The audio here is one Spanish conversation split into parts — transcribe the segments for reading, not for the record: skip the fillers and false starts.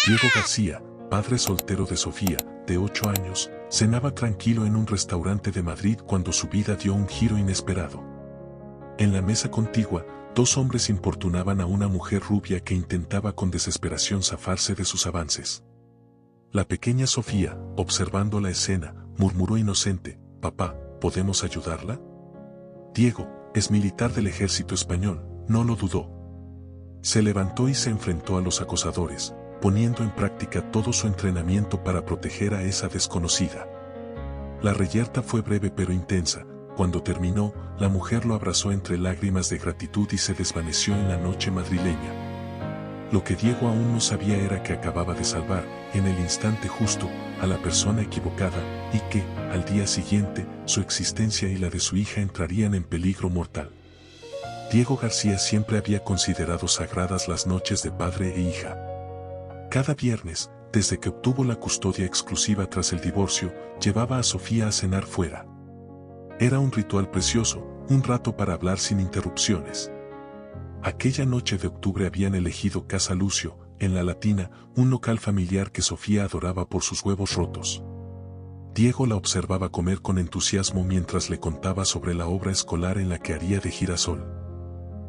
Diego García, padre soltero de Sofía, de 8 años, cenaba tranquilo en un restaurante de Madrid cuando su vida dio un giro inesperado. En la mesa contigua, dos hombres importunaban a una mujer rubia que intentaba con desesperación zafarse de sus avances. La pequeña Sofía, observando la escena, murmuró inocente: «Papá, ¿podemos ayudarla?». Diego, es militar del ejército español, no lo dudó. Se levantó y se enfrentó a los acosadores, poniendo en práctica todo su entrenamiento para proteger a esa desconocida. La reyerta fue breve pero intensa. Cuando terminó, la mujer lo abrazó entre lágrimas de gratitud y se desvaneció en la noche madrileña. Lo que Diego aún no sabía era que acababa de salvar, en el instante justo, a la persona equivocada, y que, al día siguiente, su existencia y la de su hija entrarían en peligro mortal. Diego García siempre había considerado sagradas las noches de padre e hija. Cada viernes, desde que obtuvo la custodia exclusiva tras el divorcio, llevaba a Sofía a cenar fuera. Era un ritual precioso, un rato para hablar sin interrupciones. Aquella noche de octubre habían elegido Casa Lucio, en La Latina, un local familiar que Sofía adoraba por sus huevos rotos. Diego la observaba comer con entusiasmo mientras le contaba sobre la obra escolar en la que haría de girasol.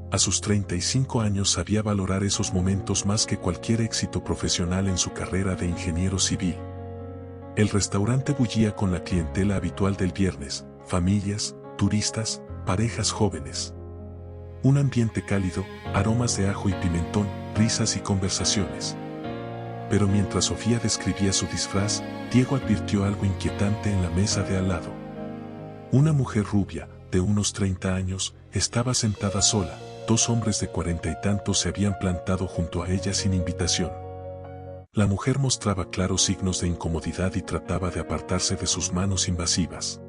A sus 35 años sabía valorar esos momentos más que cualquier éxito profesional en su carrera de ingeniero civil. El restaurante bullía con la clientela habitual del viernes: familias, turistas, parejas jóvenes. Un ambiente cálido, aromas de ajo y pimentón, risas y conversaciones. Pero mientras Sofía describía su disfraz, Diego advirtió algo inquietante en la mesa de al lado. Una mujer rubia, de unos 30 años, estaba sentada sola. Dos hombres de 40 y tantos se habían plantado junto a ella sin invitación. La mujer mostraba claros signos de incomodidad y trataba de apartarse de sus manos invasivas.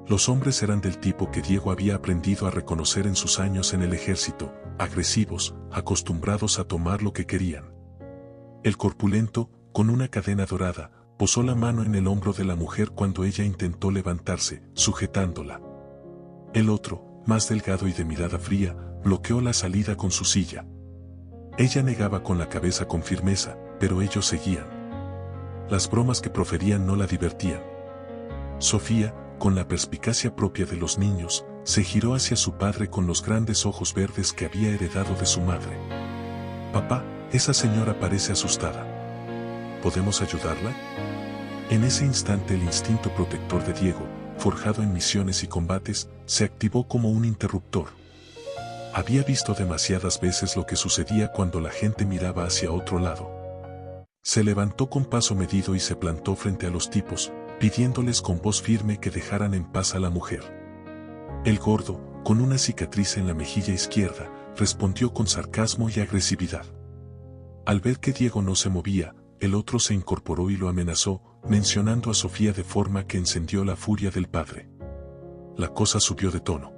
Los hombres eran del tipo que Diego había aprendido a reconocer en sus años en el ejército: agresivos, acostumbrados a tomar lo que querían. El corpulento, con una cadena dorada, posó la mano en el hombro de la mujer cuando ella intentó levantarse, sujetándola. El otro, más delgado y de mirada fría, bloqueó la salida con su silla. Ella negaba con la cabeza con firmeza, pero ellos seguían. Las bromas que proferían no la divertían. Sofía, con la perspicacia propia de los niños, se giró hacia su padre con los grandes ojos verdes que había heredado de su madre. «Papá, esa señora parece asustada. ¿Podemos ayudarla?». En ese instante el instinto protector de Diego, forjado en misiones y combates, se activó como un interruptor. Había visto demasiadas veces lo que sucedía cuando la gente miraba hacia otro lado. Se levantó con paso medido y se plantó frente a los tipos, pidiéndoles con voz firme que dejaran en paz a la mujer. El gordo, con una cicatriz en la mejilla izquierda, respondió con sarcasmo y agresividad. Al ver que Diego no se movía, el otro se incorporó y lo amenazó, mencionando a Sofía de forma que encendió la furia del padre. La cosa subió de tono.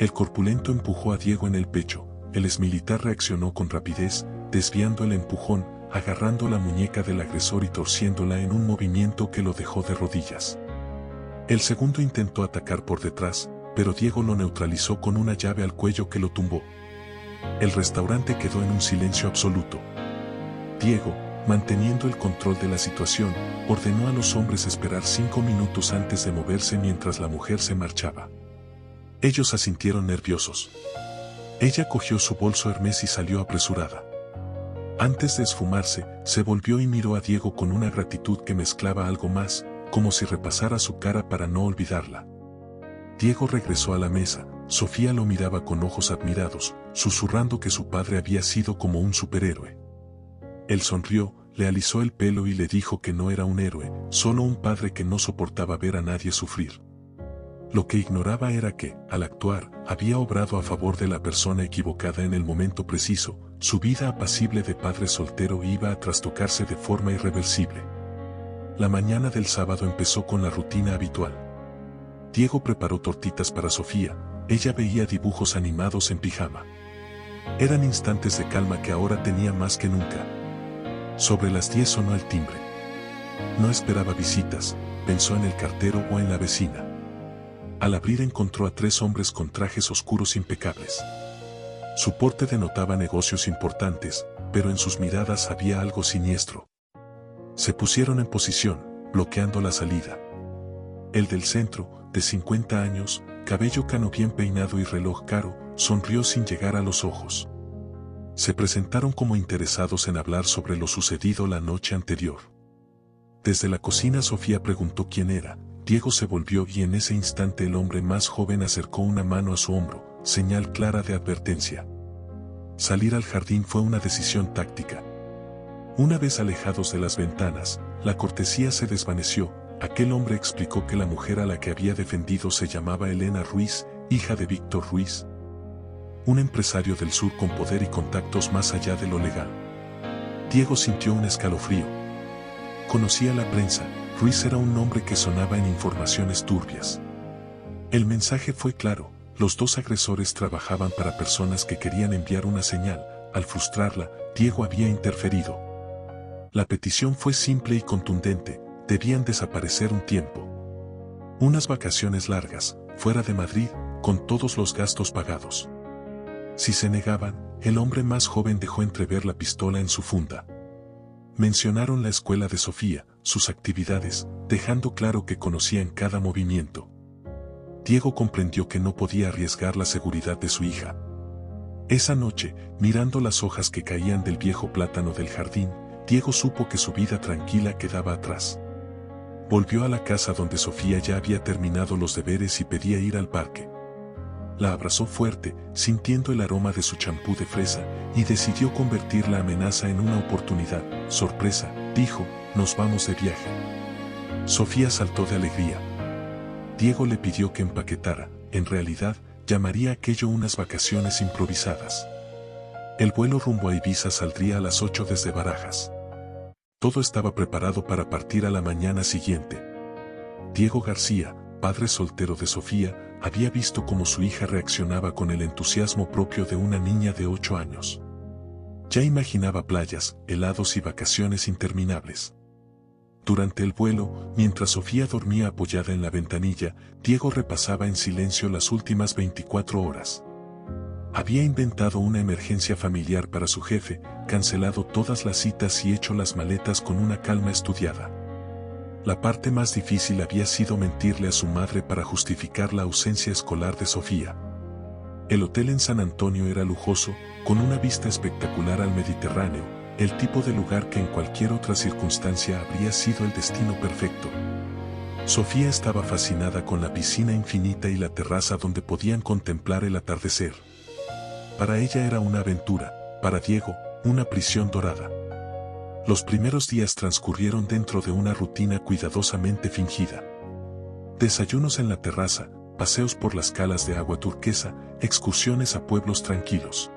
El corpulento empujó a Diego en el pecho. El exmilitar reaccionó con rapidez, desviando el empujón, agarrando la muñeca del agresor y torciéndola en un movimiento que lo dejó de rodillas. El segundo intentó atacar por detrás, pero Diego lo neutralizó con una llave al cuello que lo tumbó. El restaurante quedó en un silencio absoluto. Diego, manteniendo el control de la situación, ordenó a los hombres esperar 5 minutos antes de moverse mientras la mujer se marchaba. Ellos asintieron nerviosos. Ella cogió su bolso Hermes y salió apresurada. Antes de esfumarse, se volvió y miró a Diego con una gratitud que mezclaba algo más, como si repasara su cara para no olvidarla. Diego regresó a la mesa. Sofía lo miraba con ojos admirados, susurrando que su padre había sido como un superhéroe. Él sonrió, le alisó el pelo y le dijo que no era un héroe, solo un padre que no soportaba ver a nadie sufrir. Lo que ignoraba era que, al actuar, había obrado a favor de la persona equivocada en el momento preciso. Su vida apacible de padre soltero iba a trastocarse de forma irreversible. La mañana del sábado empezó con la rutina habitual. Diego preparó tortitas para Sofía. Ella veía dibujos animados en pijama. Eran instantes de calma que ahora tenía más que nunca. Sobre las 10 sonó el timbre. No esperaba visitas, pensó en el cartero o en la vecina. Al abrir encontró a 3 hombres con trajes oscuros impecables. Su porte denotaba negocios importantes, pero en sus miradas había algo siniestro. Se pusieron en posición, bloqueando la salida. El del centro, de 50 años, cabello cano bien peinado y reloj caro, sonrió sin llegar a los ojos. Se presentaron como interesados en hablar sobre lo sucedido la noche anterior. Desde la cocina Sofía preguntó quién era. Diego se volvió y en ese instante el hombre más joven acercó una mano a su hombro, señal clara de advertencia. Salir al jardín fue una decisión táctica. Una vez alejados de las ventanas, la cortesía se desvaneció. Aquel hombre explicó que la mujer a la que había defendido se llamaba Elena Ruiz, hija de Víctor Ruiz, un empresario del sur con poder y contactos más allá de lo legal. Diego sintió un escalofrío. Conocía la prensa. Ruiz era un nombre que sonaba en informaciones turbias. El mensaje fue claro: los dos agresores trabajaban para personas que querían enviar una señal. Al frustrarla, Diego había interferido. La petición fue simple y contundente: debían desaparecer un tiempo. Unas vacaciones largas, fuera de Madrid, con todos los gastos pagados. Si se negaban, el hombre más joven dejó entrever la pistola en su funda. Mencionaron la escuela de Sofía, sus actividades, dejando claro que conocían cada movimiento. Diego comprendió que no podía arriesgar la seguridad de su hija. Esa noche, mirando las hojas que caían del viejo plátano del jardín, Diego supo que su vida tranquila quedaba atrás. Volvió a la casa donde Sofía ya había terminado los deberes y pedía ir al parque. La abrazó fuerte, sintiendo el aroma de su champú de fresa, y decidió convertir la amenaza en una oportunidad. Sorpresa, dijo, nos vamos de viaje. Sofía saltó de alegría. Diego le pidió que empaquetara. En realidad, llamaría aquello unas vacaciones improvisadas. El vuelo rumbo a Ibiza saldría a las 8 desde Barajas. Todo estaba preparado para partir a la mañana siguiente. Diego García, padre soltero de Sofía, había visto cómo su hija reaccionaba con el entusiasmo propio de una niña de 8 años. Ya imaginaba playas, helados y vacaciones interminables. Durante el vuelo, mientras Sofía dormía apoyada en la ventanilla, Diego repasaba en silencio las últimas 24 horas. Había inventado una emergencia familiar para su jefe, cancelado todas las citas y hecho las maletas con una calma estudiada. La parte más difícil había sido mentirle a su madre para justificar la ausencia escolar de Sofía. El hotel en San Antonio era lujoso, con una vista espectacular al Mediterráneo, el tipo de lugar que en cualquier otra circunstancia habría sido el destino perfecto. Sofía estaba fascinada con la piscina infinita y la terraza donde podían contemplar el atardecer. Para ella era una aventura, para Diego, una prisión dorada. Los primeros días transcurrieron dentro de una rutina cuidadosamente fingida. Desayunos en la terraza, paseos por las calas de agua turquesa, excursiones a pueblos tranquilos.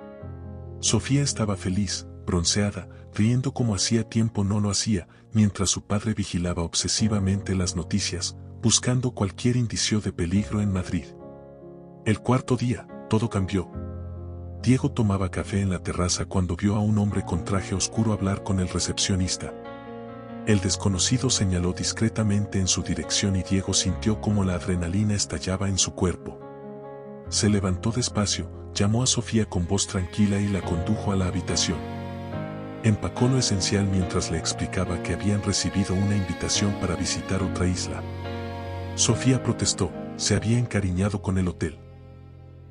Sofía estaba feliz, bronceada, riendo como hacía tiempo no lo hacía, mientras su padre vigilaba obsesivamente las noticias, buscando cualquier indicio de peligro en Madrid. El cuarto día, todo cambió. Diego tomaba café en la terraza cuando vio a un hombre con traje oscuro hablar con el recepcionista. El desconocido señaló discretamente en su dirección y Diego sintió como la adrenalina estallaba en su cuerpo. Se levantó despacio, llamó a Sofía con voz tranquila y la condujo a la habitación. Empacó lo esencial mientras le explicaba que habían recibido una invitación para visitar otra isla. Sofía protestó, se había encariñado con el hotel.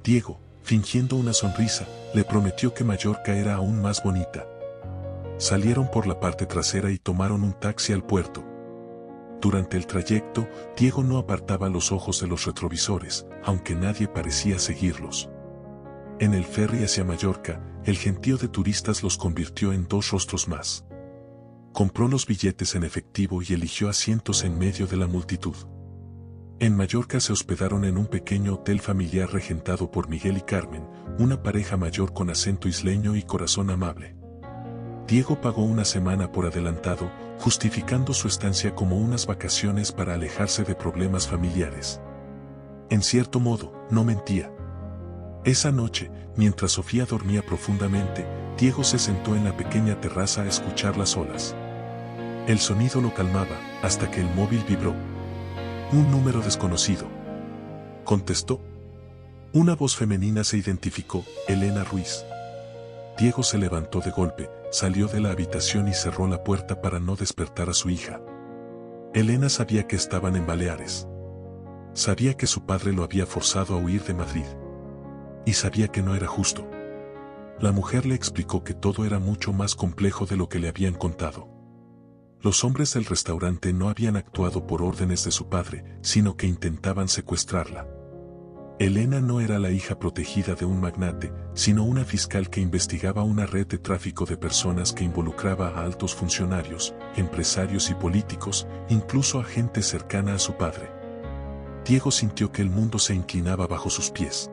Diego, fingiendo una sonrisa, le prometió que Mallorca era aún más bonita. Salieron por la parte trasera y tomaron un taxi al puerto. Durante el trayecto, Diego no apartaba los ojos de los retrovisores, aunque nadie parecía seguirlos. En el ferry hacia Mallorca, el gentío de turistas los convirtió en dos rostros más. Compró los billetes en efectivo y eligió asientos en medio de la multitud. En Mallorca se hospedaron en un pequeño hotel familiar regentado por Miguel y Carmen, una pareja mayor con acento isleño y corazón amable. Diego pagó una semana por adelantado, justificando su estancia como unas vacaciones para alejarse de problemas familiares. En cierto modo, no mentía. Esa noche, mientras Sofía dormía profundamente, Diego se sentó en la pequeña terraza a escuchar las olas. El sonido lo calmaba, hasta que el móvil vibró. Un número desconocido. Contestó. Una voz femenina se identificó, Elena Ruiz. Diego se levantó de golpe, salió de la habitación y cerró la puerta para no despertar a su hija. Elena sabía que estaban en Baleares. Sabía que su padre lo había forzado a huir de Madrid. Y sabía que no era justo. La mujer le explicó que todo era mucho más complejo de lo que le habían contado. Los hombres del restaurante no habían actuado por órdenes de su padre, sino que intentaban secuestrarla. Elena no era la hija protegida de un magnate, sino una fiscal que investigaba una red de tráfico de personas que involucraba a altos funcionarios, empresarios y políticos, incluso a gente cercana a su padre. Diego sintió que el mundo se inclinaba bajo sus pies.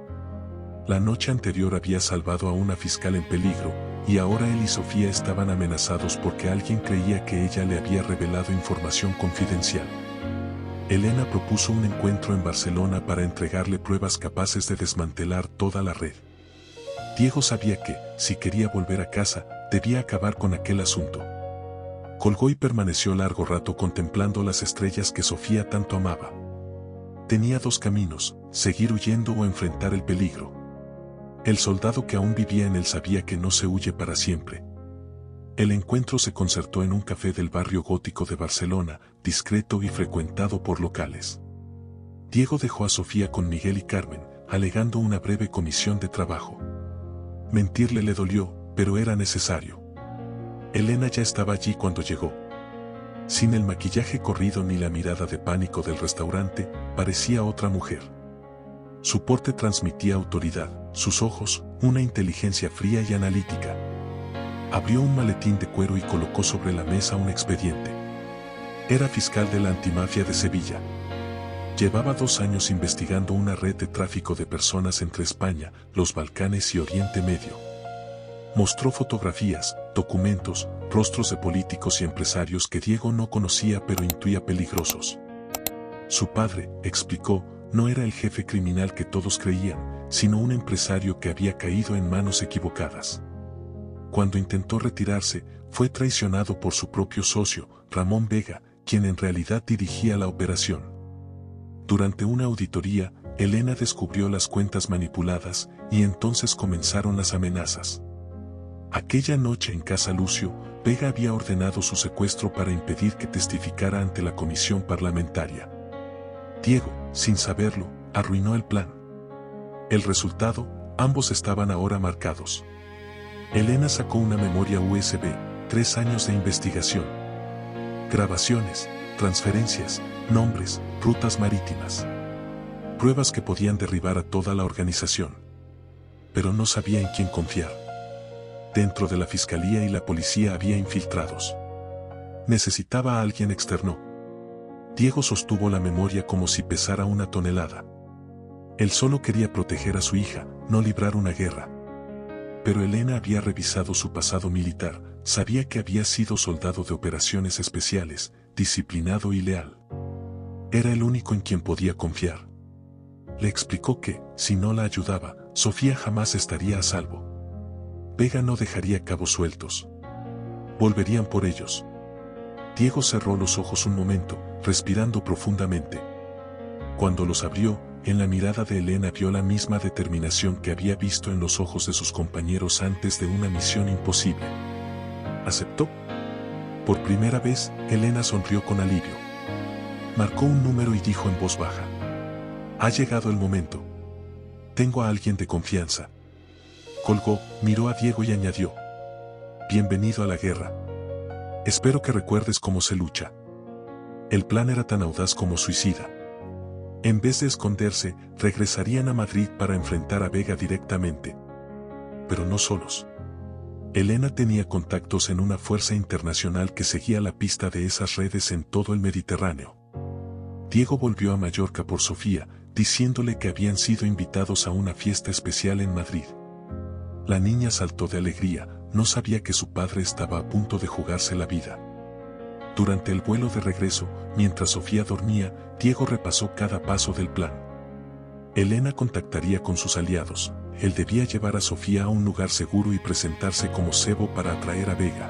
La noche anterior había salvado a una fiscal en peligro, y ahora él y Sofía estaban amenazados porque alguien creía que ella le había revelado información confidencial. Elena propuso un encuentro en Barcelona para entregarle pruebas capaces de desmantelar toda la red. Diego sabía que, si quería volver a casa, debía acabar con aquel asunto. Colgó y permaneció largo rato contemplando las estrellas que Sofía tanto amaba. Tenía dos caminos, seguir huyendo o enfrentar el peligro. El soldado que aún vivía en él sabía que no se huye para siempre. El encuentro se concertó en un café del barrio gótico de Barcelona, discreto y frecuentado por locales. Diego dejó a Sofía con Miguel y Carmen, alegando una breve comisión de trabajo. Mentirle le dolió, pero era necesario. Elena ya estaba allí cuando llegó. Sin el maquillaje corrido ni la mirada de pánico del restaurante, parecía otra mujer. Su porte transmitía autoridad, sus ojos, una inteligencia fría y analítica. Abrió un maletín de cuero y colocó sobre la mesa un expediente. Era fiscal de la antimafia de Sevilla. Llevaba 2 años investigando una red de tráfico de personas entre España, los Balcanes y Oriente Medio. Mostró fotografías, documentos, rostros de políticos y empresarios que Diego no conocía pero intuía peligrosos. Su padre, explicó, no era el jefe criminal que todos creían, sino un empresario que había caído en manos equivocadas. Cuando intentó retirarse, fue traicionado por su propio socio, Ramón Vega, quien en realidad dirigía la operación. Durante una auditoría, Elena descubrió las cuentas manipuladas, y entonces comenzaron las amenazas. Aquella noche en casa Lucio, Vega había ordenado su secuestro para impedir que testificara ante la comisión parlamentaria. Diego, sin saberlo, arruinó el plan. El resultado, ambos estaban ahora marcados. Elena sacó una memoria USB, 3 años de investigación. Grabaciones, transferencias, nombres, rutas marítimas. Pruebas que podían derribar a toda la organización. Pero no sabía en quién confiar. Dentro de la fiscalía y la policía había infiltrados. Necesitaba a alguien externo. Diego sostuvo la memoria como si pesara 1 tonelada. Él solo quería proteger a su hija, no librar una guerra. Pero Elena había revisado su pasado militar, sabía que había sido soldado de operaciones especiales, disciplinado y leal. Era el único en quien podía confiar. Le explicó que, si no la ayudaba, Sofía jamás estaría a salvo. Vega no dejaría cabos sueltos. Volverían por ellos. Diego cerró los ojos un momento, respirando profundamente. Cuando los abrió, en la mirada de Elena vio la misma determinación que había visto en los ojos de sus compañeros antes de una misión imposible. ¿Aceptó? Por primera vez, Elena sonrió con alivio. Marcó un número y dijo en voz baja: «Ha llegado el momento. Tengo a alguien de confianza». Colgó, miró a Diego y añadió: «Bienvenido a la guerra. Espero que recuerdes cómo se lucha». El plan era tan audaz como suicida. En vez de esconderse, regresarían a Madrid para enfrentar a Vega directamente. Pero no solos. Elena tenía contactos en una fuerza internacional que seguía la pista de esas redes en todo el Mediterráneo. Diego volvió a Mallorca por Sofía, diciéndole que habían sido invitados a una fiesta especial en Madrid. La niña saltó de alegría, no sabía que su padre estaba a punto de jugarse la vida. Durante el vuelo de regreso, mientras Sofía dormía, Diego repasó cada paso del plan. Elena contactaría con sus aliados. Él debía llevar a Sofía a un lugar seguro y presentarse como cebo para atraer a Vega.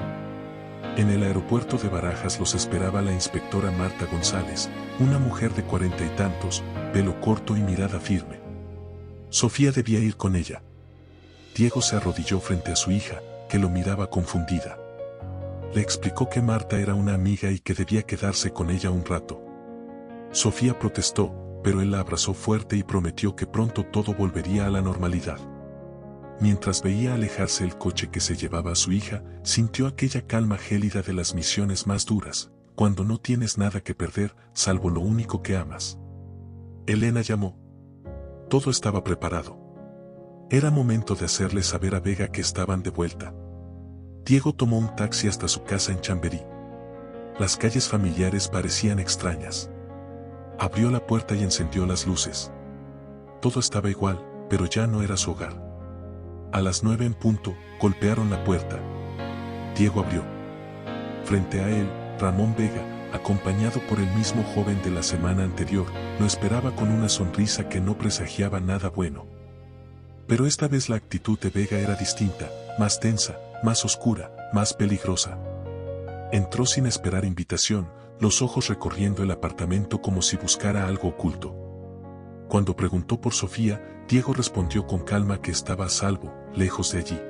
En el aeropuerto de Barajas los esperaba la inspectora Marta González, una mujer de 40 y tantos, pelo corto y mirada firme. Sofía debía ir con ella. Diego se arrodilló frente a su hija, que lo miraba confundida. Le explicó que Marta era una amiga y que debía quedarse con ella un rato. Sofía protestó, pero él la abrazó fuerte y prometió que pronto todo volvería a la normalidad. Mientras veía alejarse el coche que se llevaba a su hija, sintió aquella calma gélida de las misiones más duras, cuando no tienes nada que perder, salvo lo único que amas. Elena llamó. Todo estaba preparado. Era momento de hacerle saber a Vega que estaban de vuelta. Diego tomó un taxi hasta su casa en Chamberí. Las calles familiares parecían extrañas. Abrió la puerta y encendió las luces. Todo estaba igual, pero ya no era su hogar. A las 9 en punto, golpearon la puerta. Diego abrió. Frente a él, Ramón Vega, acompañado por el mismo joven de la semana anterior, lo esperaba con una sonrisa que no presagiaba nada bueno. Pero esta vez la actitud de Vega era distinta, más tensa, más oscura, más peligrosa. Entró sin esperar invitación, los ojos recorriendo el apartamento como si buscara algo oculto. Cuando preguntó por Sofía, Diego respondió con calma que estaba a salvo, lejos de allí.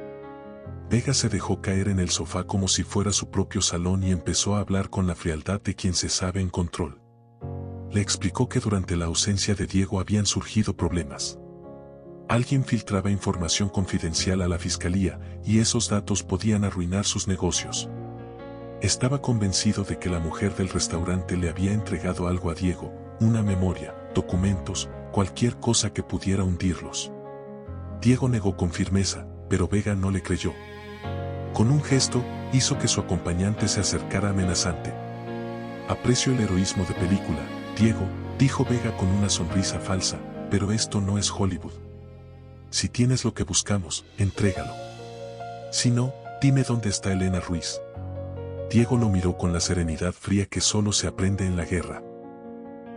Vega se dejó caer en el sofá como si fuera su propio salón y empezó a hablar con la frialdad de quien se sabe en control. Le explicó que durante la ausencia de Diego habían surgido problemas. Alguien filtraba información confidencial a la fiscalía y esos datos podían arruinar sus negocios. Estaba convencido de que la mujer del restaurante le había entregado algo a Diego, una memoria, documentos, cualquier cosa que pudiera hundirlos. Diego negó con firmeza, pero Vega no le creyó. Con un gesto, hizo que su acompañante se acercara amenazante. Aprecio el heroísmo de película, Diego, dijo Vega con una sonrisa falsa, pero esto no es Hollywood. Si tienes lo que buscamos, entrégalo. Si no, dime dónde está Elena Ruiz. Diego lo miró con la serenidad fría que solo se aprende en la guerra.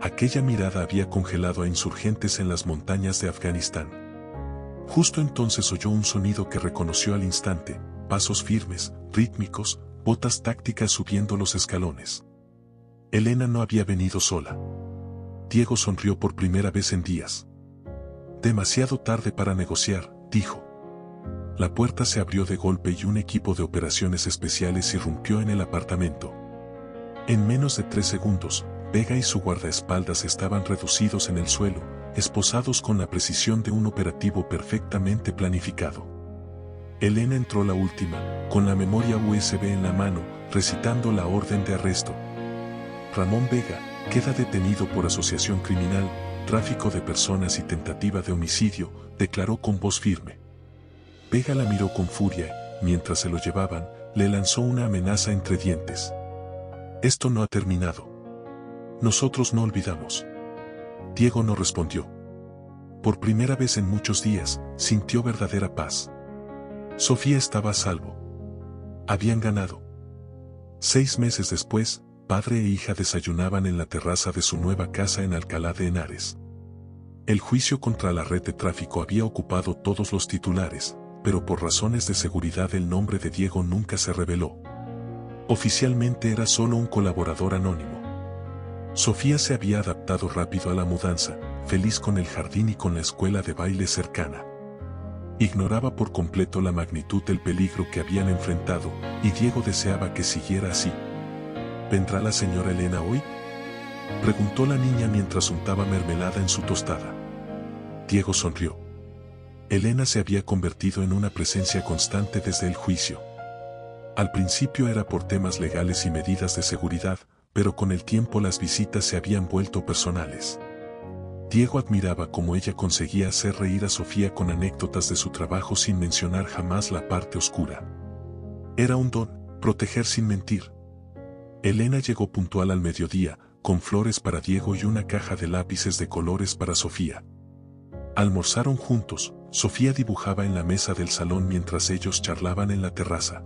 Aquella mirada había congelado a insurgentes en las montañas de Afganistán. Justo entonces oyó un sonido que reconoció al instante, pasos firmes, rítmicos, botas tácticas subiendo los escalones. Elena no había venido sola. Diego sonrió por primera vez en días. Demasiado tarde para negociar, dijo. La puerta se abrió de golpe y un equipo de operaciones especiales irrumpió en el apartamento. En menos de 3 segundos, Vega y su guardaespaldas estaban reducidos en el suelo, esposados con la precisión de un operativo perfectamente planificado. Elena entró la última, con la memoria USB en la mano, recitando la orden de arresto. Ramón Vega queda detenido por asociación criminal, tráfico de personas y tentativa de homicidio, declaró con voz firme. Vega la miró con furia, mientras se lo llevaban, le lanzó una amenaza entre dientes. Esto no ha terminado. Nosotros no olvidamos. Diego no respondió. Por primera vez en muchos días, sintió verdadera paz. Sofía estaba a salvo. Habían ganado. 6 meses después, padre e hija desayunaban en la terraza de su nueva casa en Alcalá de Henares. El juicio contra la red de tráfico había ocupado todos los titulares, pero por razones de seguridad el nombre de Diego nunca se reveló. Oficialmente era solo un colaborador anónimo. Sofía se había adaptado rápido a la mudanza, feliz con el jardín y con la escuela de baile cercana. Ignoraba por completo la magnitud del peligro que habían enfrentado, y Diego deseaba que siguiera así. ¿Vendrá la señora Elena hoy?, preguntó la niña mientras untaba mermelada en su tostada. Diego sonrió. Elena se había convertido en una presencia constante desde el juicio. Al principio era por temas legales y medidas de seguridad, pero con el tiempo las visitas se habían vuelto personales. Diego admiraba cómo ella conseguía hacer reír a Sofía con anécdotas de su trabajo sin mencionar jamás la parte oscura. Era un don, proteger sin mentir. Elena llegó puntual al mediodía, con flores para Diego y una caja de lápices de colores para Sofía. Almorzaron juntos, Sofía dibujaba en la mesa del salón mientras ellos charlaban en la terraza.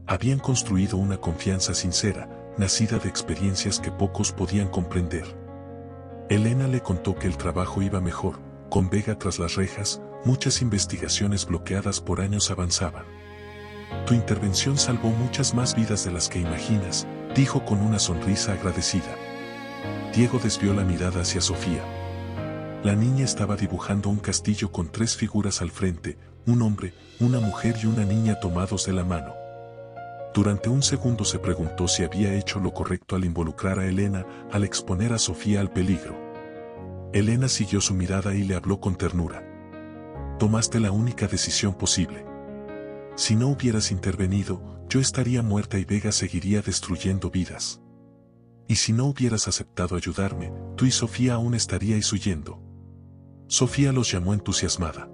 Habían construido una confianza sincera, nacida de experiencias que pocos podían comprender. Elena le contó que el trabajo iba mejor, con Vega tras las rejas, muchas investigaciones bloqueadas por años avanzaban. Tu intervención salvó muchas más vidas de las que imaginas, dijo con una sonrisa agradecida. Diego desvió la mirada hacia Sofía. La niña estaba dibujando un castillo con 3 figuras al frente, un hombre, una mujer y una niña tomados de la mano. Durante un segundo se preguntó si había hecho lo correcto al involucrar a Elena, al exponer a Sofía al peligro. Elena siguió su mirada y le habló con ternura. Tomaste la única decisión posible. Si no hubieras intervenido, yo estaría muerta y Vega seguiría destruyendo vidas. Y si no hubieras aceptado ayudarme, tú y Sofía aún estaríais huyendo. Sofía los llamó entusiasmada.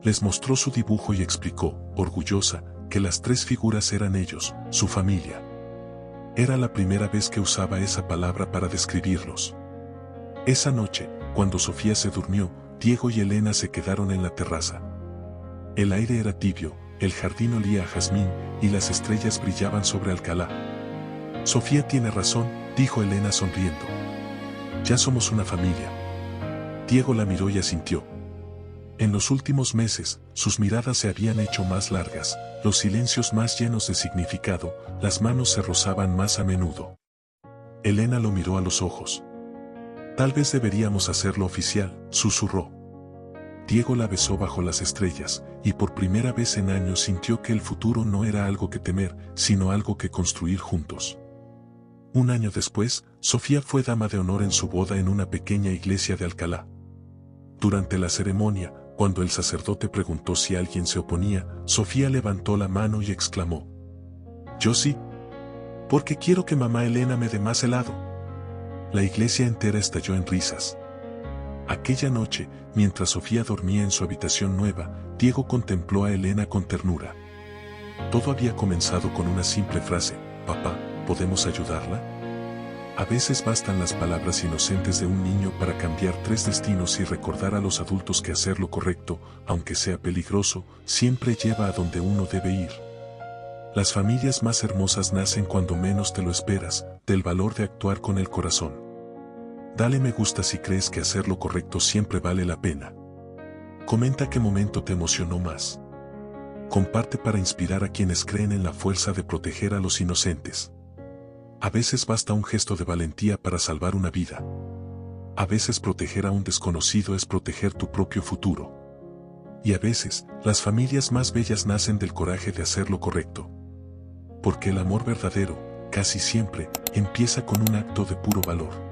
Les mostró su dibujo y explicó, orgullosa, que las tres figuras eran ellos, su familia. Era la primera vez que usaba esa palabra para describirlos. Esa noche, cuando Sofía se durmió, Diego y Elena se quedaron en la terraza. El aire era tibio, el jardín olía a jazmín y las estrellas brillaban sobre Alcalá. Sofía tiene razón, dijo Elena sonriendo. Ya somos una familia. Diego la miró y asintió. En los últimos meses, sus miradas se habían hecho más largas, los silencios más llenos de significado, las manos se rozaban más a menudo. Elena lo miró a los ojos. Tal vez deberíamos hacerlo oficial, susurró. Diego la besó bajo las estrellas, y por primera vez en años sintió que el futuro no era algo que temer, sino algo que construir juntos. Un año después, Sofía fue dama de honor en su boda en una pequeña iglesia de Alcalá. Durante la ceremonia, cuando el sacerdote preguntó si alguien se oponía, Sofía levantó la mano y exclamó: «Yo sí. Porque quiero que mamá Elena me dé más helado». La iglesia entera estalló en risas. Aquella noche, mientras Sofía dormía en su habitación nueva, Diego contempló a Elena con ternura. Todo había comenzado con una simple frase: «Papá, ¿podemos ayudarla?». A veces bastan las palabras inocentes de un niño para cambiar tres destinos y recordar a los adultos que hacer lo correcto, aunque sea peligroso, siempre lleva a donde uno debe ir. Las familias más hermosas nacen cuando menos te lo esperas, del valor de actuar con el corazón. Dale me gusta si crees que hacer lo correcto siempre vale la pena. Comenta qué momento te emocionó más. Comparte para inspirar a quienes creen en la fuerza de proteger a los inocentes. A veces basta un gesto de valentía para salvar una vida. A veces proteger a un desconocido es proteger tu propio futuro. Y a veces, las familias más bellas nacen del coraje de hacer lo correcto. Porque el amor verdadero, casi siempre, empieza con un acto de puro valor.